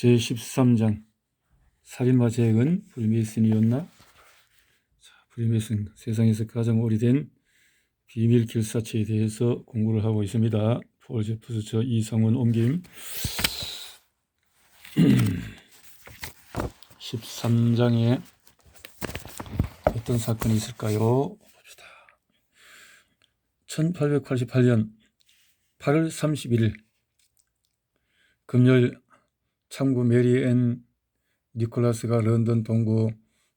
제13장 살인마 재행은 프리메이슨이었나? 프리메이슨, 세상에서 가장 오래된 비밀 길사체에 대해서 공부를 하고 있습니다. 폴 제프스, 저 이성훈 옮김. 13장에 어떤 사건이 있을까요? 봅시다. 1888년 8월 31일 금요일, 참고 메리 앤 니콜라스가 런던 동부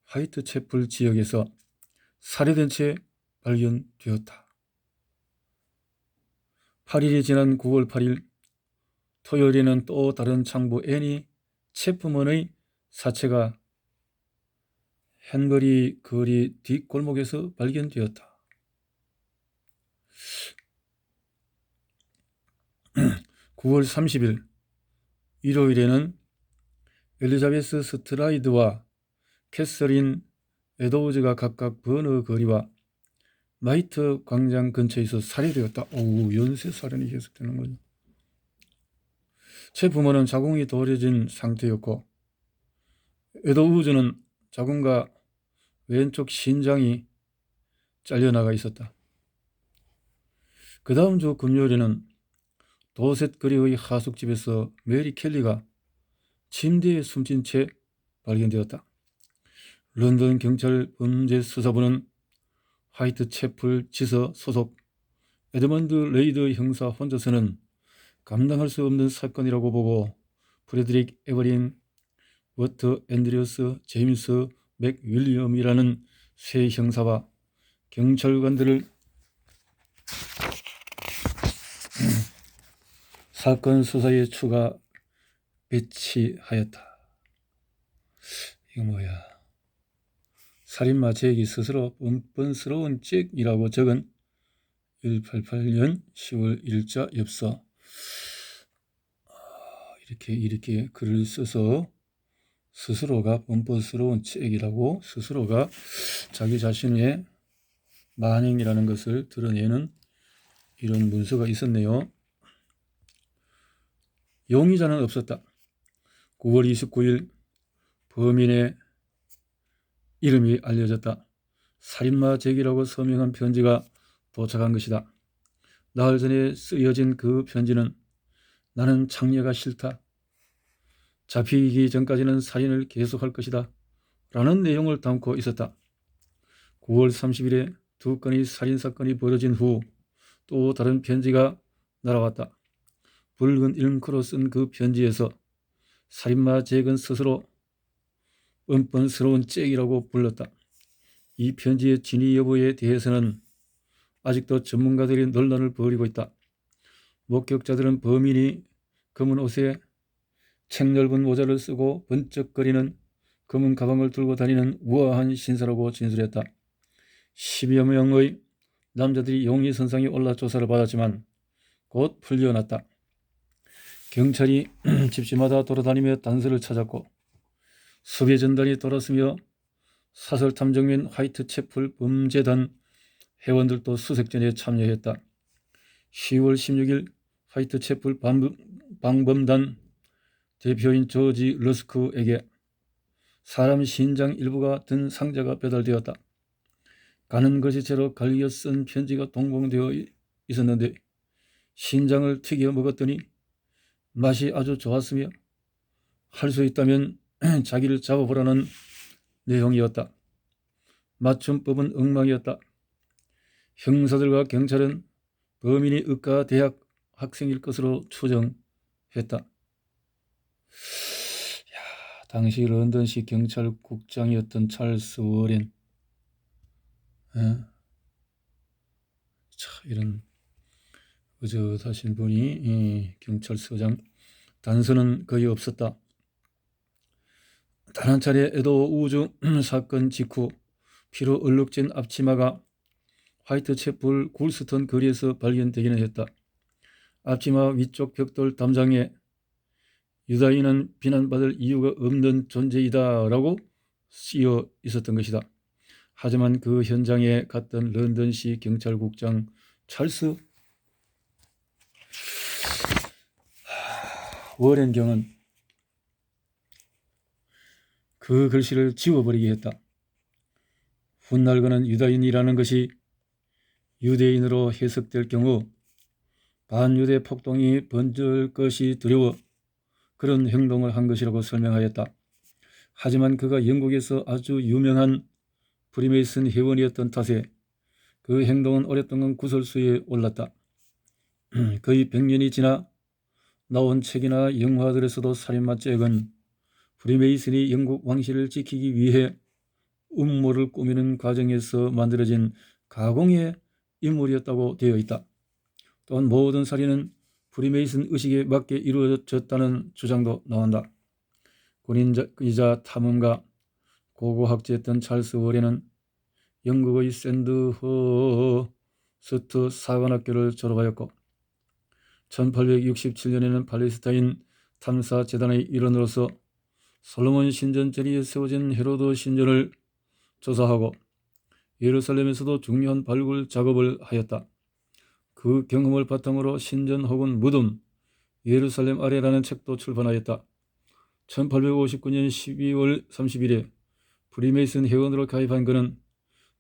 화이트채플 지역에서 살해된 채 발견되었다. 8일이 지난 9월 8일 토요일에는 또 다른 창부 애니 채프먼의 사체가 헨버리 거리 뒷골목에서 발견되었다. 9월 30일 일요일에는 엘리자베스 스트라이드와 캐서린 에도우즈가 각각 버너 거리와 마이트 광장 근처에서 살해되었다. 연쇄 살인이 계속되는 거죠. 채 부모는 자궁이 도려진 상태였고 에도우즈는 자궁과 왼쪽 신장이 잘려나가 있었다. 그 다음 주 금요일에는 도셋 거리의 하숙집에서 메리 켈리가 침대에 숨진 채 발견되었다. 런던 경찰 범죄수사부는 화이트채플 지서 소속 에드먼드 레이드 형사 혼자서는 감당할 수 없는 사건이라고 보고 프레드릭 에버린, 워터 앤드리어스, 제임스 맥윌리엄이라는 세 형사와 경찰관들을 사건 수사에 추가 배치하였다. 이거 뭐야? 살인마 잭이 스스로 뻔뻔스러운 잭이라고 적은 188년 10월 1자 엽서. 이렇게 글을 써서 스스로가 뻔뻔스러운 잭이라고 스스로가 자기 자신의 만행이라는 것을 드러내는 이런 문서가 있었네요. 용의자는 없었다. 9월 29일 범인의 이름이 알려졌다. 살인마 잭이라고 서명한 편지가 도착한 것이다. 나흘 전에 쓰여진 그 편지는 나는 창녀가 싫다. 잡히기 전까지는 살인을 계속할 것이다. 라는 내용을 담고 있었다. 9월 30일에 두 건의 살인사건이 벌어진 후 또 다른 편지가 날아왔다. 붉은 잉크로 쓴 그 편지에서 살인마 잭은 스스로 뻔뻔스러운 잭이라고 불렀다. 이 편지의 진위 여부에 대해서는 아직도 전문가들이 논란을 벌이고 있다. 목격자들은 범인이 검은 옷에 책 넓은 모자를 쓰고 번쩍거리는 검은 가방을 들고 다니는 우아한 신사라고 진술했다. 10여 명의 남자들이 용의선상에 올라 조사를 받았지만 곧 풀려났다. 경찰이 집집마다 돌아다니며 단서를 찾았고 수배 전단이 돌았으며 사설탐정민 화이트채플 범죄단 회원들도 수색전에 참여했다. 10월 16일 화이트채플 방범단 대표인 조지 러스크에게 사람 신장 일부가 든 상자가 배달되었다. 가는 거지채로 갈겨 쓴 편지가 동봉되어 있었는데 신장을 튀겨 먹었더니 맛이 아주 좋았으며 할 수 있다면 자기를 잡아보라는 내용이었다. 맞춤법은 엉망이었다. 형사들과 경찰은 범인이 의과대학 학생일 것으로 추정했다. 당시 런던시 경찰국장이었던 찰스 워렌, 이런 의젓하신 분이 경찰서장. 단서는 거의 없었다. 단 한 차례 에도우즈 사건 직후 피로 얼룩진 앞치마가 화이트채플 굴스턴 거리에서 발견되기는 했다. 앞치마 위쪽 벽돌 담장에 유다인은 비난받을 이유가 없는 존재이다 라고 쓰여 있었던 것이다. 하지만 그 현장에 갔던 런던시 경찰국장 찰스 워렌 경은 그 글씨를 지워버리게 했다. 훗날 그는 유다인이라는 것이 유대인으로 해석될 경우 반유대 폭동이 번질 것이 두려워 그런 행동을 한 것이라고 설명하였다. 하지만 그가 영국에서 아주 유명한 프리메이슨 회원이었던 탓에 그 행동은 오랫동안 구설수에 올랐다. 거의 100년이 지나 나온 책이나 영화들에서도 살인마잭은 프리메이슨이 영국 왕실을 지키기 위해 음모를 꾸미는 과정에서 만들어진 가공의 인물이었다고 되어 있다. 또한 모든 살인은 프리메이슨 의식에 맞게 이루어졌다는 주장도 나온다. 군인이자 탐험가, 고고학자였던 찰스 워렌은 영국의 샌드허스트 사관학교를 졸업하였고 1867년에는 팔레스타인 탐사재단의 일원으로서 솔로몬 신전 자리에 세워진 헤로드 신전을 조사하고 예루살렘에서도 중요한 발굴 작업을 하였다. 그 경험을 바탕으로 신전 혹은 무덤, 예루살렘 아래라는 책도 출판하였다. 1859년 12월 30일에 프리메이슨 회원으로 가입한 그는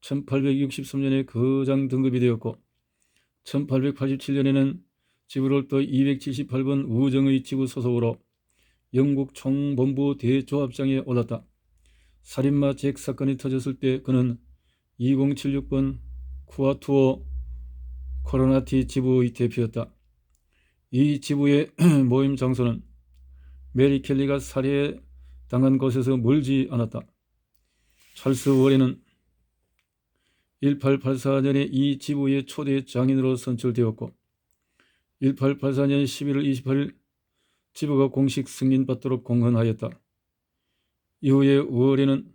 1863년에 거장 등급이 되었고 1887년에는 지브롤터 278번 우정의 지부 소속으로 영국 총본부 대조합장에 올랐다. 살인마 잭 사건이 터졌을 때 그는 2076번 쿠아투어 코로나티 지부의 대표였다. 이 지부의 모임 장소는 메리 켈리가 살해당한 곳에서 멀지 않았다. 찰스 워렌은 1884년에 이 지부의 초대 장인으로 선출되었고 1884년 11월 28일 지부가 공식 승인받도록 공헌하였다. 이후에 워렌은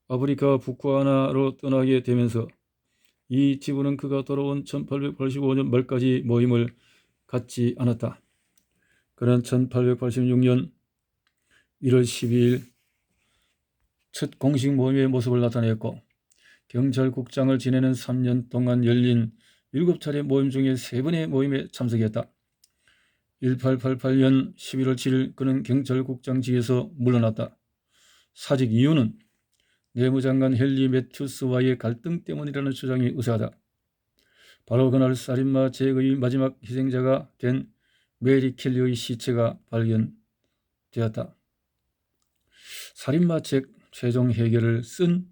아프리카 북부아나로 떠나게 되면서 이 지부는 그가 돌아온 1885년 말까지 모임을 갖지 않았다. 그는 1886년 1월 12일 첫 공식 모임의 모습을 나타냈고 경찰국장을 지내는 3년 동안 열린 7차례 모임 중에 3번의 모임에 참석했다. 1888년 11월 7일 그는 경찰국장직에서 물러났다. 사직 이유는 내무장관 헨리 매튜스와의 갈등 때문이라는 주장이 우세하다. 바로 그날 살인마 잭의 마지막 희생자가 된 메리 켈리의 시체가 발견되었다. 살인마 잭 최종 해결을 쓴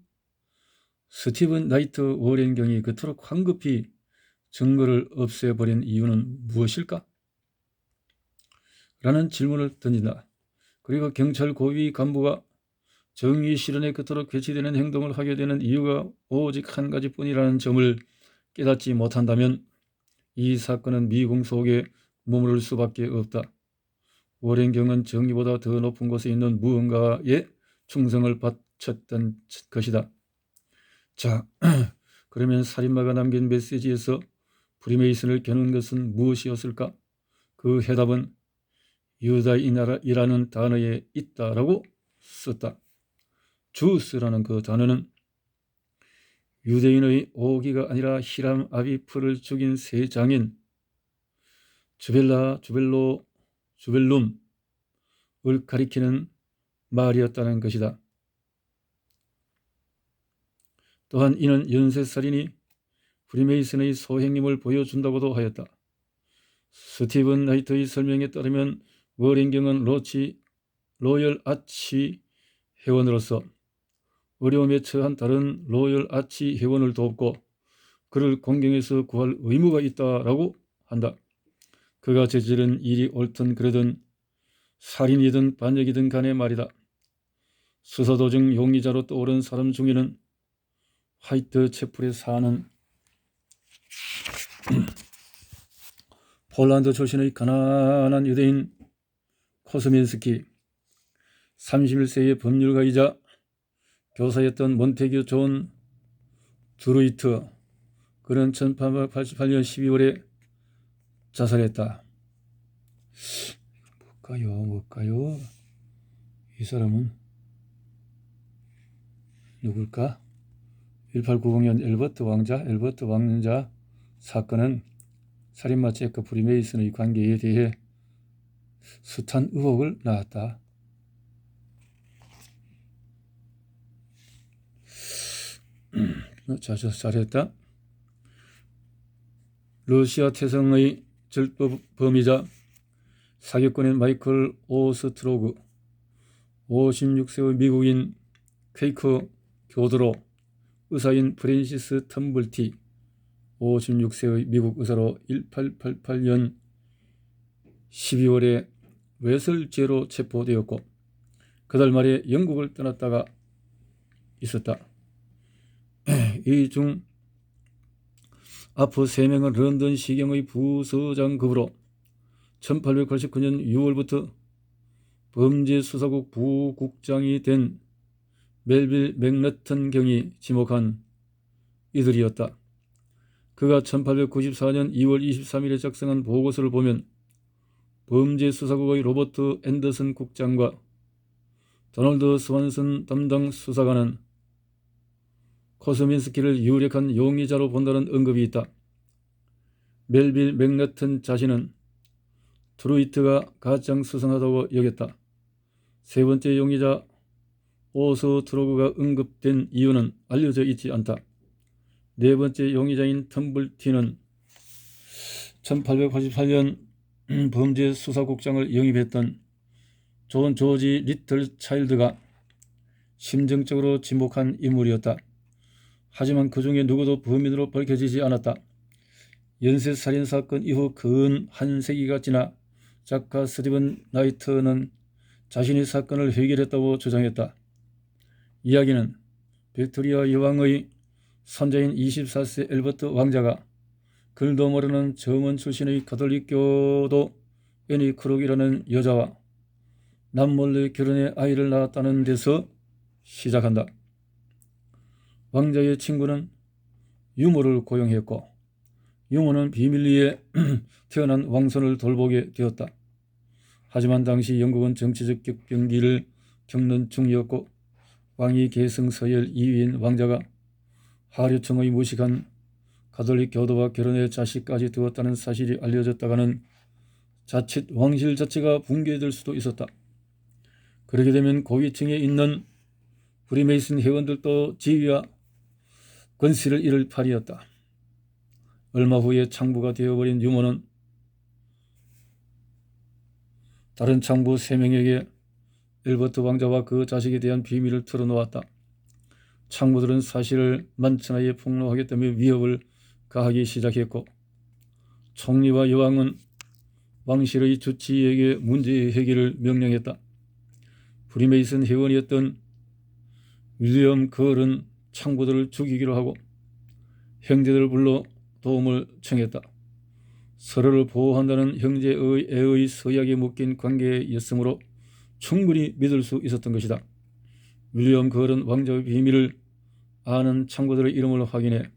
스티븐 나이트 워렌경이 그토록 황급히 증거를 없애버린 이유는 무엇일까? 라는 질문을 던진다. 그리고 경찰 고위 간부가 정의 실현에 그토록 괴치되는 행동을 하게 되는 이유가 오직 한 가지뿐이라는 점을 깨닫지 못한다면 이 사건은 미궁 속에 머무를 수밖에 없다. 워렌경은 정의보다 더 높은 곳에 있는 무언가에 충성을 바쳤던 것이다. 자, 그러면 살인마가 남긴 메시지에서 프리메이슨을 겨눈 것은 무엇이었을까? 그 해답은 유다인이라는 단어에 있다라고 썼다. 주스라는 그 단어는 유대인의 오기가 아니라 히람 아비프를 죽인 세 장인 주벨룸을 가리키는 말이었다는 것이다. 또한 이는 연쇄살인이 프리메이슨의 소행임을 보여준다고도 하였다. 스티븐 나이트의 설명에 따르면 워렌경은 로열 아치 회원으로서 어려움에 처한 다른 로열 아치 회원을 돕고 그를 공경에서 구할 의무가 있다라고 한다. 그가 저지른 일이 옳든 그러든 살인이든 반역이든 간에 말이다. 수사 도중 용의자로 떠오른 사람 중에는 화이트 채플에 사는 폴란드 출신의 가난한 유대인 코스민스키, 31세의 법률가이자 교사였던 몬테규 존 드루이트, 그는 1888년 12월에 자살했다. 뭘까요? 이 사람은 누굴까? 1890년 엘버트 왕자 사건은 살인마 잭과 프리메이슨의 관계에 대해 숱한 의혹을 낳았다. 잘했다. 러시아 태생의 절도 범이자 사기꾼인 마이클 오스트로그, 56세의 미국인 퀘이커 교도로 의사인 프랜시스 텀블티, 56세의 미국 의사로 1888년 12월에 외설죄로 체포되었고 그달 말에 영국을 떠났다가 있었다. 이 중 앞으 3명은 런던 시경의 부서장급으로 1889년 6월부터 범죄수사국 부국장이 된 멜빌 맥너튼 경이 지목한 이들이었다. 그가 1894년 2월 23일에 작성한 보고서를 보면 범죄수사국의 로버트 앤더슨 국장과 도널드 스완슨 담당 수사관은 코스민스키를 유력한 용의자로 본다는 언급이 있다. 멜빌 맥너튼 자신은 트루이트가 가장 수상하다고 여겼다. 세 번째 용의자 오스트로그가 언급된 이유는 알려져 있지 않다. 네 번째 용의자인 텀블티는 1888년 범죄수사국장을 영입했던 존 조지 리틀 차일드가 심정적으로 지목한 인물이었다. 하지만 그 중에 누구도 범인으로 밝혀지지 않았다. 연쇄살인사건 이후 근 한 세기가 지나 작가 스티븐 나이트는 자신이 사건을 해결했다고 주장했다. 이야기는 빅토리아 여왕의 손자인 24세 엘버트 왕자가 글도 모르는 정원 출신의 가톨릭교도 애니 크룩이라는 여자와 남몰래 결혼해 아이를 낳았다는 데서 시작한다. 왕자의 친구는 유모를 고용했고 유모는 비밀리에 태어난 왕손을 돌보게 되었다. 하지만 당시 영국은 정치적 격변기를 겪는 중이었고 왕위 계승 서열 2위인 왕자가 하류청의 무식한 가톨릭 교도와 결혼해 자식까지 두었다는 사실이 알려졌다가는 자칫 왕실 자체가 붕괴될 수도 있었다. 그렇게 되면 고위층에 있는 프리메이슨 회원들도 지위와 권세를 잃을 판이었다. 얼마 후에 창부가 되어버린 유모는 다른 창부 3명에게 엘버트 왕자와 그 자식에 대한 비밀을 털어놓았다. 창부들은 사실을 만천하에 폭로하겠다며 위협을 가하기 시작했고 총리와 여왕은 왕실의 주치의에게 문제 해결을 명령했다. 프리메이슨 회원이었던 윌리엄 걸은 창부들을 죽이기로 하고 형제들을 불러 도움을 청했다. 서로를 보호한다는 형제의 애의 서약에 묶인 관계였으므로 충분히 믿을 수 있었던 것이다. 윌리엄 걸은 왕자의 비밀을 아는 창부들의 이름을 확인해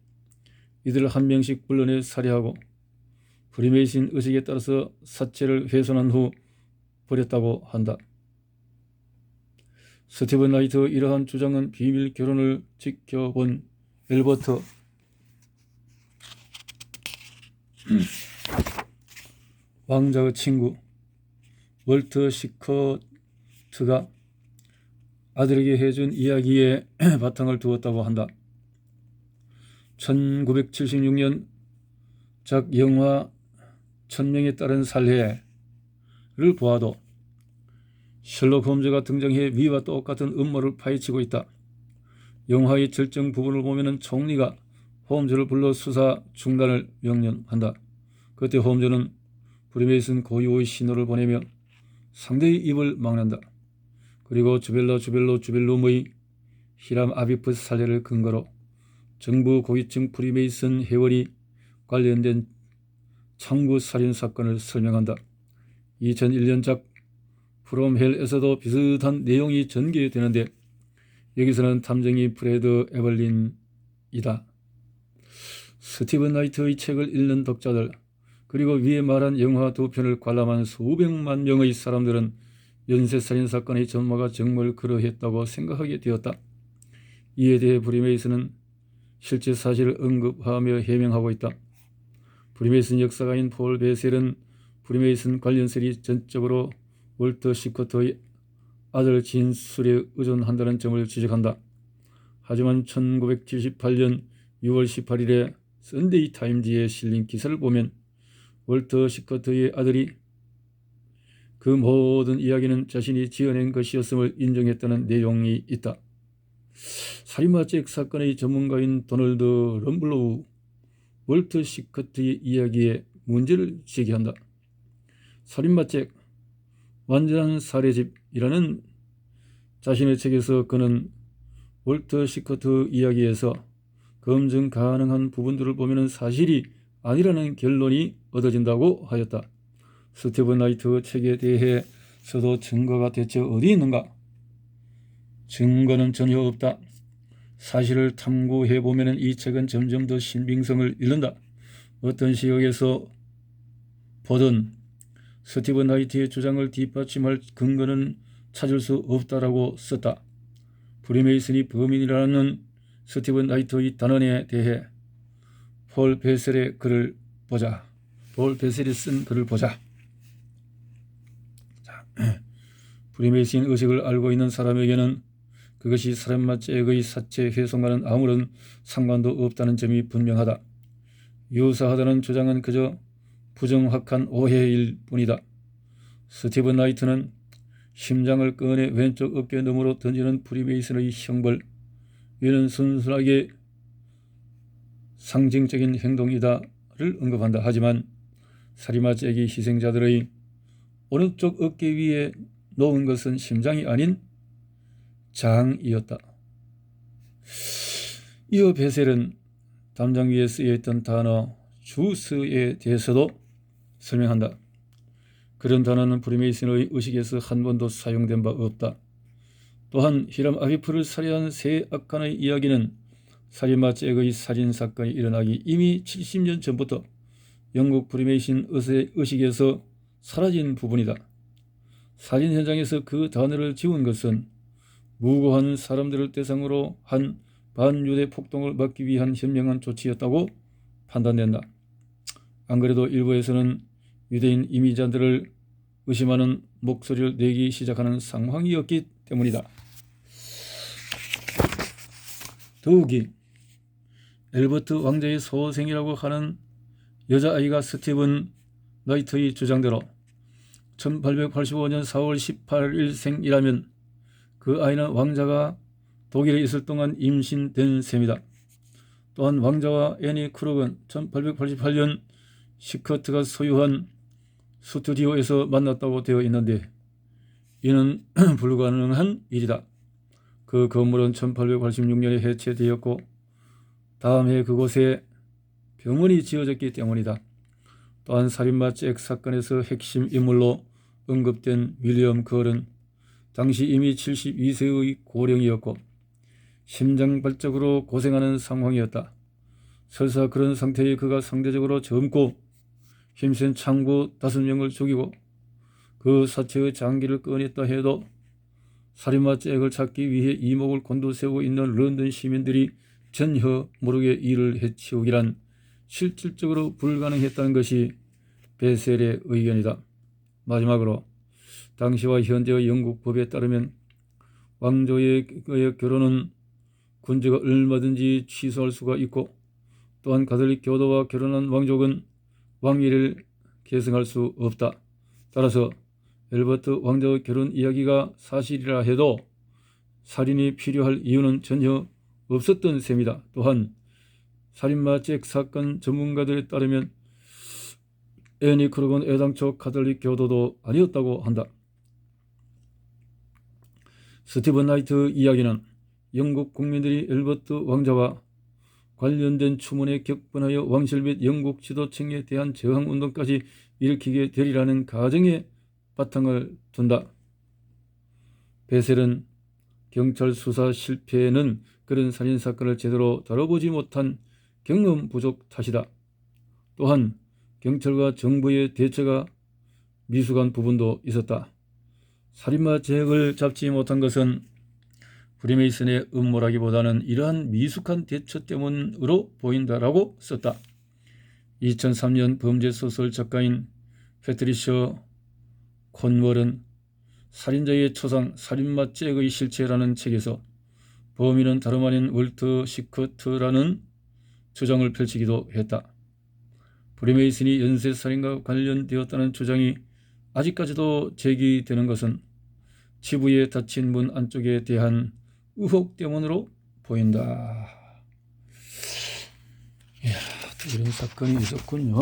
이들을 한 명씩 불러내 살해하고 프리메이슨 의식에 따라서 사체를 훼손한 후 버렸다고 한다. 스티븐 나이트의 이러한 주장은 비밀 결혼을 지켜본 엘버트 왕자의 친구 월터 시커트가 아들에게 해준 이야기에 바탕을 두었다고 한다. 1976년 작 영화 1000명에 따른 살해를 보아도 셜록 홈즈가 등장해 위와 똑같은 음모를 파헤치고 있다. 영화의 절정 부분을 보면 총리가 홈즈를 불러 수사 중단을 명령한다. 그때 홈즈는 프리메이슨 고유의 신호를 보내며 상대의 입을 막는다. 그리고 주벨룸의 히람 아비프 살해를 근거로 정부 고위층 프리메이슨 회원이 관련된 창부 살인 사건을 설명한다. 2001년작 프롬 헬에서도 비슷한 내용이 전개되는데 여기서는 탐정이 프레드 에벌린이다. 스티븐 나이트의 책을 읽는 독자들 그리고 위에 말한 영화 2편을 관람한 수백만 명의 사람들은 연쇄살인 사건의 전모가 정말 그러했다고 생각하게 되었다. 이에 대해 프리메이슨은 실제 사실을 언급하며 해명하고 있다. 프리메이슨 역사가인 폴 베셀은 프리메이슨 관련설이 전적으로 월터 시커트의 아들 진술에 의존한다는 점을 지적한다. 하지만 1978년 6월 18일에 선데이 타임즈에 실린 기사를 보면 월터 시커트의 아들이 그 모든 이야기는 자신이 지어낸 것이었음을 인정했다는 내용이 있다. 살인마죄 사건의 전문가인 도널드 럼블로우 월터 시커트의 이야기에 문제를 제기한다. 살인마죄 완전한 살해집이라는 자신의 책에서 그는 월터 시커트 이야기에서 검증 가능한 부분들을 보면 사실이 아니라는 결론이 얻어진다고 하였다. 스티븐 나이트 책에 대해서도 증거가 대체 어디 있는가? 증거는 전혀 없다. 사실을 탐구해보면 이 책은 점점 더 신빙성을 잃는다. 어떤 시각에서 보든 스티븐 나이트의 주장을 뒷받침할 근거는 찾을 수 없다라고 썼다. 프리메이슨이 범인이라는 스티븐 나이트의 단언에 대해 폴 베셀의 글을 보자. 폴 베셀이 쓴 글을 보자. 프리메이슨 의식을 알고 있는 사람에게는 그것이 살인마죄의 사체 훼손과는 아무런 상관도 없다는 점이 분명하다. 유사하다는 주장은 그저 부정확한 오해일 뿐이다. 스티븐 나이트는 심장을 꺼내 왼쪽 어깨 너머로 던지는 프리메이슨의 형벌, 이는 순수하게 상징적인 행동이다를 언급한다. 하지만 살인마죄의 희생자들의 오른쪽 어깨 위에 놓은 것은 심장이 아닌 장이었다. 이어 베셀은 담장 위에 쓰여있던 단어 주스에 대해서도 설명한다. 그런 단어는 프리메이슨의 의식에서 한 번도 사용된 바 없다. 또한 히람 아비프를 살해한 세 악한의 이야기는 살인마죄의 살인사건이 일어나기 이미 70년 전부터 영국 프리메이슨 의식에서 사라진 부분이다. 살인 현장에서 그 단어를 지운 것은 무고한 사람들을 대상으로 한 반유대 폭동을 막기 위한 현명한 조치였다고 판단된다. 안 그래도 일부에서는 유대인 이민자들을 의심하는 목소리를 내기 시작하는 상황이었기 때문이다. 더욱이 엘버트 왕자의 소생이라고 하는 여자아이가 스티븐 나이트의 주장대로 1885년 4월 18일 생이라면 그 아이는 왕자가 독일에 있을 동안 임신된 셈이다. 또한 왕자와 애니 크룩은 1888년 시커트가 소유한 스튜디오에서 만났다고 되어 있는데 이는 불가능한 일이다. 그 건물은 1886년에 해체되었고 다음 해 그곳에 병원이 지어졌기 때문이다. 또한 살인마죄 사건에서 핵심 인물로 언급된 윌리엄 걸은 당시 이미 72세의 고령이었고 심장발적으로 고생하는 상황이었다. 설사 그런 상태의 그가 상대적으로 젊고 힘센 창구 5명을 죽이고 그 사체의 장기를 꺼냈다 해도 살인마죄를 찾기 위해 이목을 곤두세우고 있는 런던 시민들이 전혀 모르게 이를 해치우기란 실질적으로 불가능했다는 것이 베셀의 의견이다. 마지막으로 당시와 현재의 영국 법에 따르면 왕조의 결혼은 군주가 얼마든지 취소할 수가 있고 또한 가톨릭 교도와 결혼한 왕족은 왕위를 계승할 수 없다. 따라서 엘버트 왕자의 결혼 이야기가 사실이라 해도 살인이 필요할 이유는 전혀 없었던 셈이다. 또한 살인마죄 사건 전문가들에 따르면 애니 크룩은 애당초 가톨릭 교도도 아니었다고 한다. 스티븐 나이트 이야기는 영국 국민들이 엘버트 왕자와 관련된 추문에 격분하여 왕실 및 영국 지도층에 대한 저항운동까지 일으키게 되리라는 가정에 바탕을 둔다. 베셀은 경찰 수사 실패는 그런 살인사건을 제대로 다뤄보지 못한 경험 부족 탓이다. 또한 경찰과 정부의 대처가 미숙한 부분도 있었다. 살인마 죄악을 잡지 못한 것은 프리메이슨의 음모라기보다는 이러한 미숙한 대처 때문으로 보인다라고 썼다. 2003년 범죄소설 작가인 패트리셔 콘월은 살인자의 초상 살인마 죄악의 실체라는 책에서 범인은 다름 아닌 월터 시커트라는 주장을 펼치기도 했다. 브리메이슨이 연쇄살인과 관련되었다는 주장이 아직까지도 제기되는 것은 지부에 닫힌 문 안쪽에 대한 의혹 때문으로 보인다. 이야, 또 이런 사건이 있었군요.